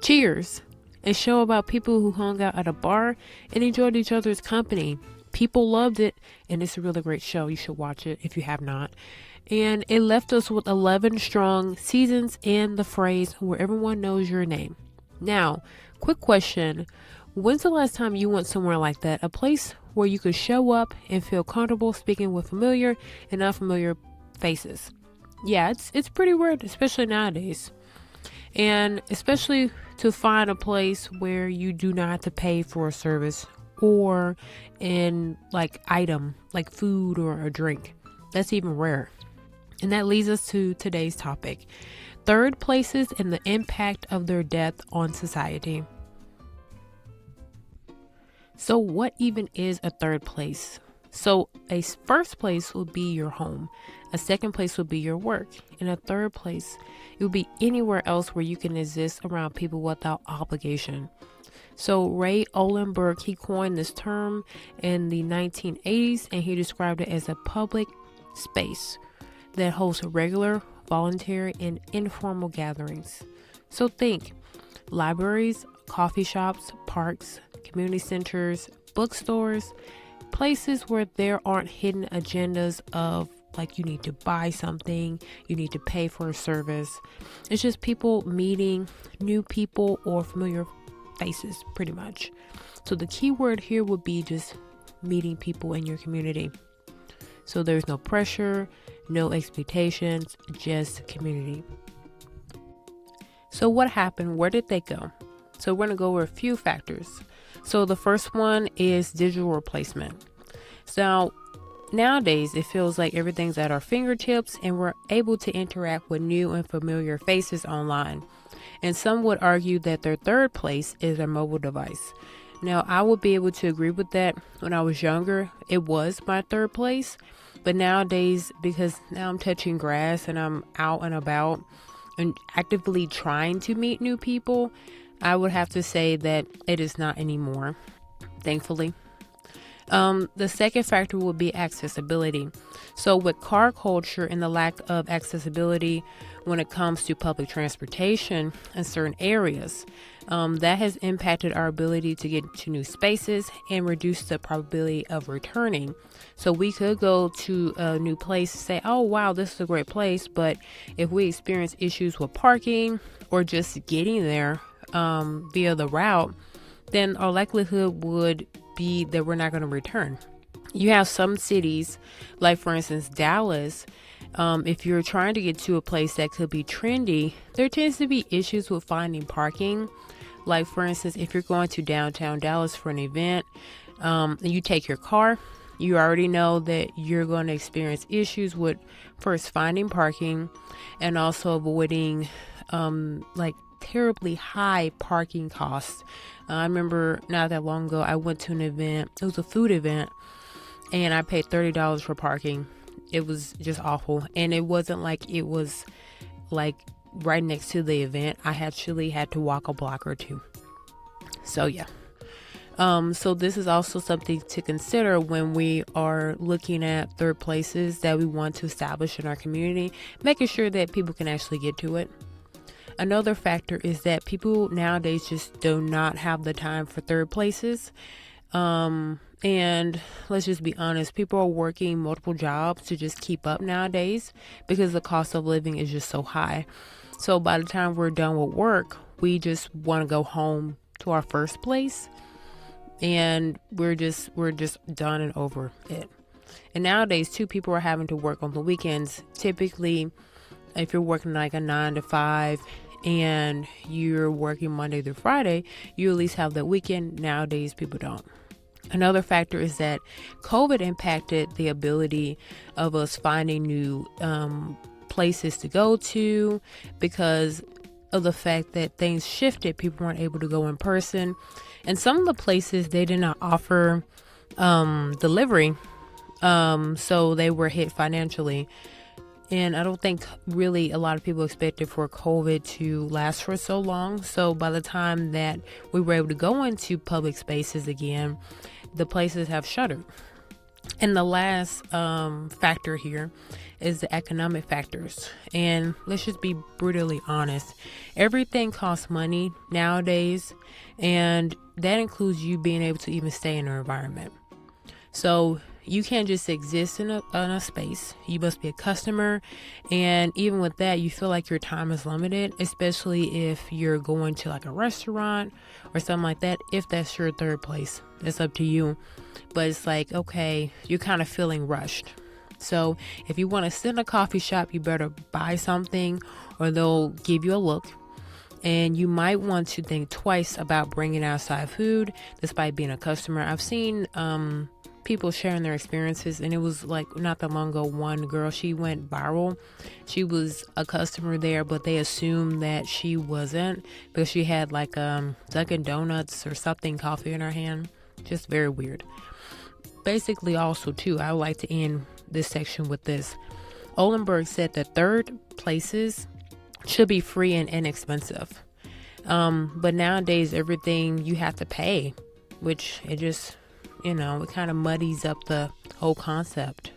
Cheers, a show about people who hung out at a bar and enjoyed each other's company. People loved it, and it's a really great show. You should watch it if you have not. And it left us with 11 strong seasons and the phrase where everyone knows your name. Now, quick question. When's the last time you went somewhere like that? A place where you could show up and feel comfortable speaking with familiar and unfamiliar faces. Yeah, it's pretty weird, especially nowadays. And especially to find a place where you do not have to pay for a service or an item like food or a drink. That's even rare. And that leads us to today's topic: third places and the impact of their death on society. So what even is a third place? So a first place would be your home. A second place would be your work. And a third place, it would be anywhere else where you can exist around people without obligation. So Ray Oldenburg, he coined this term in the 1980s, and he described it as a public space that hosts regular, voluntary, and informal gatherings. So think libraries, coffee shops, parks, community centers, bookstores, places where there aren't hidden agendas of like you need to buy something, you need to pay for a service. It's just people meeting new people or familiar faces, pretty much. So the key word here would be just meeting people in your community. So there's no pressure, no expectations, just community. So what happened? Where did they go? So we're going to go over a few factors. So the first one is digital replacement. So nowadays, it feels like everything's at our fingertips and we're able to interact with new and familiar faces online. And some would argue that their third place is their mobile device. Now, I would be able to agree with that. When I was younger, it was my third place. But nowadays, because now I'm touching grass and I'm out and about and actively trying to meet new people, I would have to say that it is not anymore, thankfully. The second factor would be accessibility. So with car culture and the lack of accessibility when it comes to public transportation in certain areas, that has impacted our ability to get to new spaces and reduce the probability of returning. So we could go to a new place and say, oh, wow, this is a great place. But if we experience issues with parking or just getting there via the route, then our likelihood would be that we're not going to return. You have some cities, like for instance, Dallas. If you're trying to get to a place that could be trendy, there tends to be issues with finding parking. Like for instance, if you're going to downtown Dallas for an event, and you take your car, you already know that you're going to experience issues with first finding parking and also avoiding terribly high parking costs. I remember not that long ago, I went to an event. It was a food event, and I paid $30 for parking. It was just awful, and it wasn't like it was like right next to the event. I actually had to walk a block or two. So yeah. So this is also something to consider when we are looking at third places that we want to establish in our community, making sure that people can actually get to it. Another factor is that people nowadays just do not have the time for third places. And let's just be honest, people are working multiple jobs to just keep up nowadays because the cost of living is just so high. So by the time we're done with work, we just want to go home to our first place, and we're just done and over it. And nowadays too, people are having to work on the weekends. Typically, if you're working like a 9 to 5 and you're working Monday through Friday, you at least have that weekend. Nowadays, people don't. Another factor is that COVID impacted the ability of us finding new places to go to because of the fact that things shifted. People weren't able to go in person. And some of the places, they did not offer delivery. So they were hit financially. And I don't think really a lot of people expected for COVID to last for so long. So by the time that we were able to go into public spaces again, the places have shuttered. And the last factor here is the economic factors. And let's just be brutally honest. Everything costs money nowadays, and that includes you being able to even stay in an environment. So you can't just exist in a space. You must be a customer. And even with that, you feel like your time is limited, especially if you're going to like a restaurant or something like that. If that's your third place, it's up to you. But it's like, okay, you're kind of feeling rushed. So if you want to sit in a coffee shop, you better buy something or they'll give you a look. And you might want to think twice about bringing outside food despite being a customer. I've seen people sharing their experiences, and it was like not that long ago, one girl, she went viral. She was a customer there, but they assumed that she wasn't because she had like Dunkin' Donuts or something coffee in her hand. Just very weird. Basically, also too, I would like to end this section with this. Olenberg said that third places should be free and inexpensive. But nowadays everything you have to pay, which it just, it kind of muddies up the whole concept.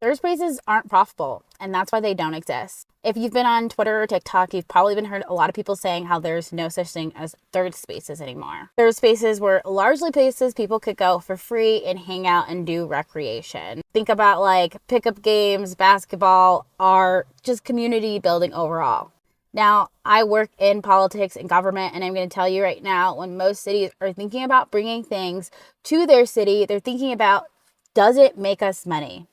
Third spaces aren't profitable, and that's why they don't exist. If you've been on Twitter or TikTok, you've probably been heard a lot of people saying how there's no such thing as third spaces anymore. Third spaces were largely places people could go for free and hang out and do recreation. Think about like pickup games, basketball, art, just community building overall. Now, I work in politics and government, and I'm going to tell you right now, when most cities are thinking about bringing things to their city, they're thinking about, does it make us money?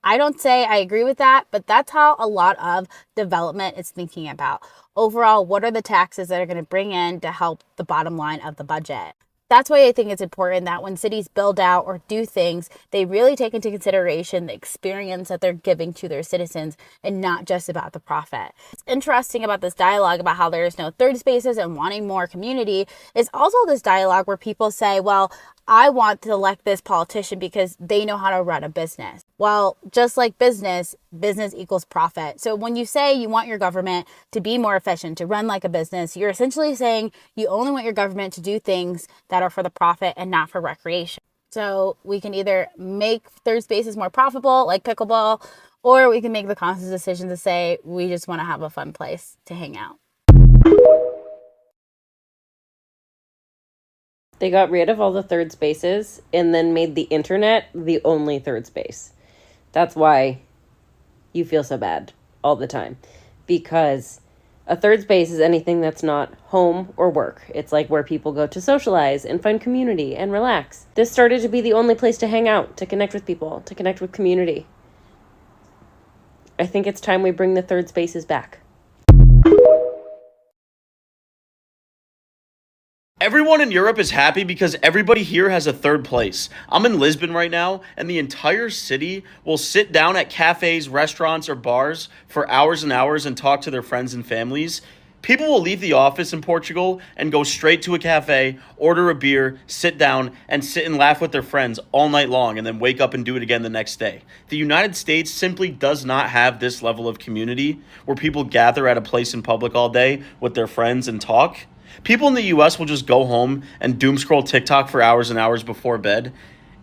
I don't say I agree with that, but that's how a lot of development is thinking about. Overall, what are the taxes that are going to bring in to help the bottom line of the budget? That's why I think it's important that when cities build out or do things, they really take into consideration the experience that they're giving to their citizens and not just about the profit. It's interesting about this dialogue about how there is no third spaces and wanting more community is also this dialogue where people say, well, I want to elect this politician because they know how to run a business. Well, just like business equals profit. So when you say you want your government to be more efficient, to run like a business, you're essentially saying you only want your government to do things that are for the profit and not for recreation. So we can either make third spaces more profitable, like pickleball, or we can make the conscious decision to say we just want to have a fun place to hang out. They got rid of all the third spaces and then made the internet the only third space. That's why you feel so bad all the time. Because a third space is anything that's not home or work. It's like where people go to socialize and find community and relax. This started to be the only place to hang out, to connect with people, to connect with community. I think it's time we bring the third spaces back. Everyone in Europe is happy because everybody here has a third place. I'm in Lisbon right now, and the entire city will sit down at cafes, restaurants, or bars for hours and hours and talk to their friends and families. People will leave the office in Portugal and go straight to a cafe, order a beer, sit down, and sit and laugh with their friends all night long and then wake up and do it again the next day. The United States simply does not have this level of community where people gather at a place in public all day with their friends and talk. People in the US will just go home and doom scroll TikTok for hours and hours before bed.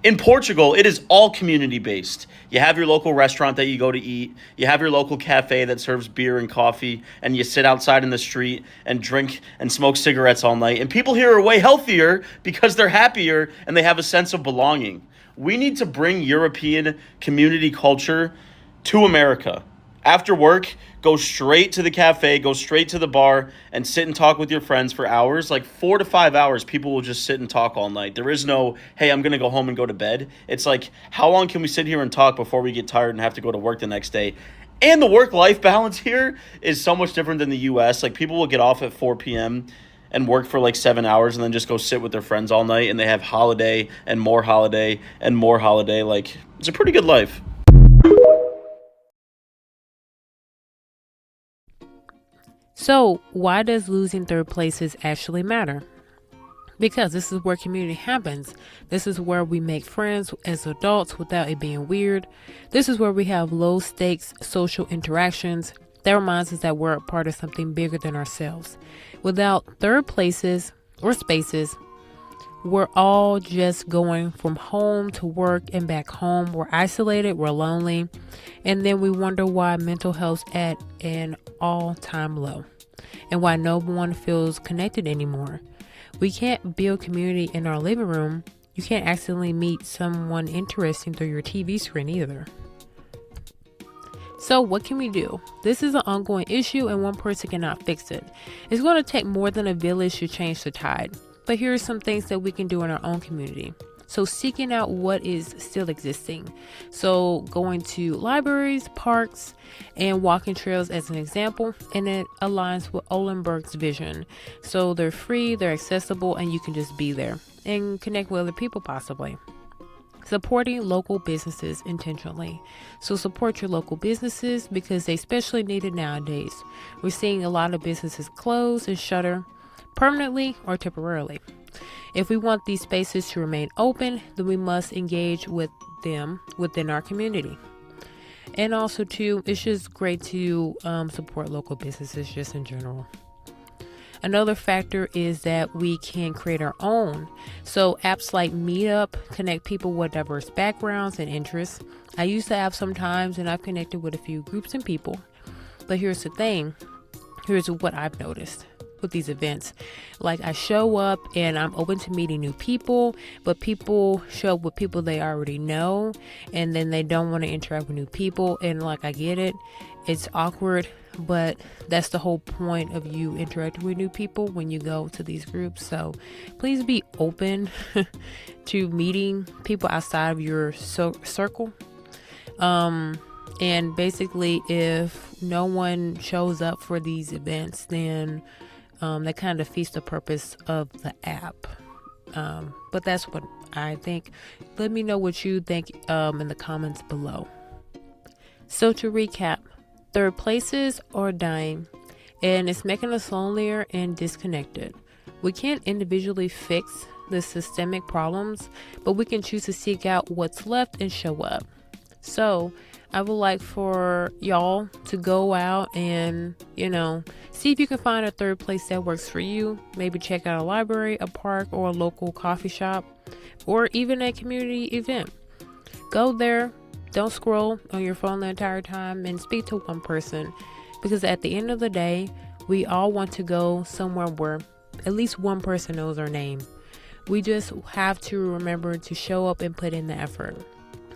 In Portugal, it is all community-based. You have your local restaurant that you go to eat. You have your local cafe that serves beer and coffee, and you sit outside in the street and drink and smoke cigarettes all night. And people here are way healthier because they're happier and they have a sense of belonging. We need to bring European community culture to America. After work, go straight to the cafe, go straight to the bar, and sit and talk with your friends for hours. Like 4 to 5 hours, people will just sit and talk all night. There is no, hey, I'm going to go home and go to bed. It's like, how long can we sit here and talk before we get tired and have to go to work the next day? And the work-life balance here is so much different than the U.S. Like, people will get off at 4 p.m. and work for like 7 hours and then just go sit with their friends all night, and they have holiday and more holiday and more holiday. Like, it's a pretty good life. So why does losing third places actually matter? Because this is where community happens. This is where we make friends as adults without it being weird. This is where we have low stakes social interactions that reminds us that we're a part of something bigger than ourselves. Without third places or spaces, we're all just going from home to work and back home. We're isolated, we're lonely, and then we wonder why mental health's at an all-time low and why no one feels connected anymore. We can't build community in our living room. You can't accidentally meet someone interesting through your TV screen either. So what can we do? This is an ongoing issue and one person cannot fix it. It's going to take more than a village to change the tide. But here are some things that we can do in our own community. So seeking out what is still existing. So going to libraries, parks, and walking trails as an example. And it aligns with Olenberg's vision. So they're free, they're accessible, and you can just be there and connect with other people possibly. Supporting local businesses intentionally. So support your local businesses because they especially need it nowadays. We're seeing a lot of businesses close and shutter permanently or temporarily. If we want these spaces to remain open, then we must engage with them within our community. And also too, it's just great to support local businesses just in general. Another factor is that we can create our own. So apps like Meetup connect people with diverse backgrounds and interests. I use the app sometimes and I've connected with a few groups and people. But here's the thing. Here's what I've noticed with these events. Like I show up and I'm open to meeting new people, but people show up with people they already know and then they don't want to interact with new people. And like I get it, it's awkward, but that's the whole point of you interacting with new people when you go to these groups. So please be open to meeting people outside of your circle. And basically if no one shows up for these events, then that kind of defeats the purpose of the app. But that's what I think. Let me know what you think in the comments below. So to recap, third places are dying and it's making us lonelier and disconnected. We can't individually fix the systemic problems, but we can choose to seek out what's left and show up. So I would like for y'all to go out and, see if you can find a third place that works for you. Maybe check out a library, a park, or a local coffee shop, or even a community event. Go there. Don't scroll on your phone the entire time and speak to one person, because at the end of the day, we all want to go somewhere where at least one person knows our name. We just have to remember to show up and put in the effort.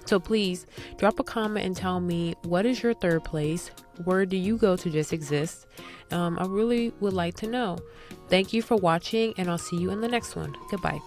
So please drop a comment and tell me, what is your third place? Where do you go to just exist? I really would like to know. Thank you for watching and I'll see you in the next one. Goodbye.